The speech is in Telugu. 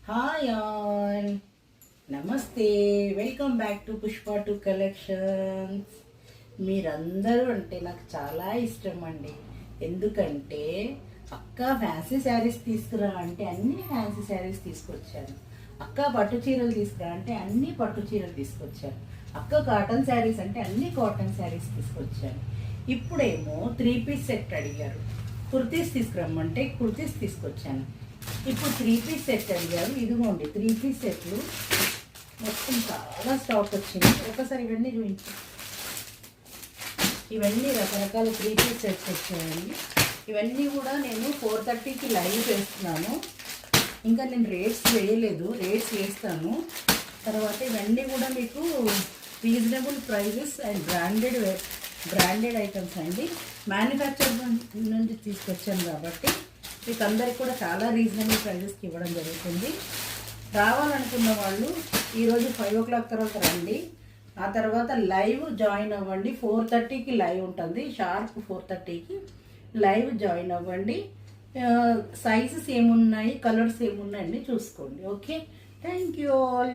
హాయ్ ఆల్, నమస్తే. Welcome back to Pushpa two collections. మీరందరూ అంటే నాకు చాలా ఇష్టం అండి. ఎందుకంటే అక్క ఫ్యాన్సీ శారీస్ తీసుకురా అంటే అన్ని ఫ్యాన్సీ శారీస్ తీసుకొచ్చాను. అక్క పట్టు చీరలు తీసుకురా అంటే అన్ని పట్టు చీరలు తీసుకొచ్చాను. అక్క కాటన్ శారీస్ అంటే అన్ని కాటన్ శారీస్ తీసుకొచ్చాను. ఇప్పుడేమో 3 పీస్ సెట్ అడిగారు. కుర్తీస్ తీసుకురమ్మంటే కుర్తీస్ తీసుకొచ్చాను. ఇప్పుడు 3 పీస్ సెట్ అడిగారు. ఇదిగోండి 3 పీస్ సెట్లు మొత్తం చాలా స్టాక్ వచ్చింది. ఒకసారి ఇవన్నీ చూపించు. ఇవన్నీ రకరకాల 3 పీస్ సెట్స్ వచ్చాయండి. ఇవన్నీ కూడా నేను 4:30కి లైవ్ చేస్తున్నాను. ఇంకా నేను రేట్స్ వేయలేదు, రేట్స్ వేస్తాను తర్వాత. ఇవన్నీ కూడా మీకు reasonable prices and branded items అండి. మ్యానుఫ్యాక్చర్ నుంచి తీసుకొచ్చాను కాబట్టి మీకు అందరికి కూడా చాలా రీజనబుల్ ప్రైజెస్కి ఇవ్వడం జరుగుతుంది. రావాలనుకున్న వాళ్ళు ఈరోజు 5 o'clock తర్వాత రండి. ఆ తర్వాత లైవ్ జాయిన్ అవ్వండి. 4:30కి లైవ్ ఉంటుంది, షార్ప్ 4:30కి లైవ్ జాయిన్ అవ్వండి. సైజెస్ ఏమున్నాయి, కలర్స్ ఏమున్నాయని చూసుకోండి. Okay, thank you all.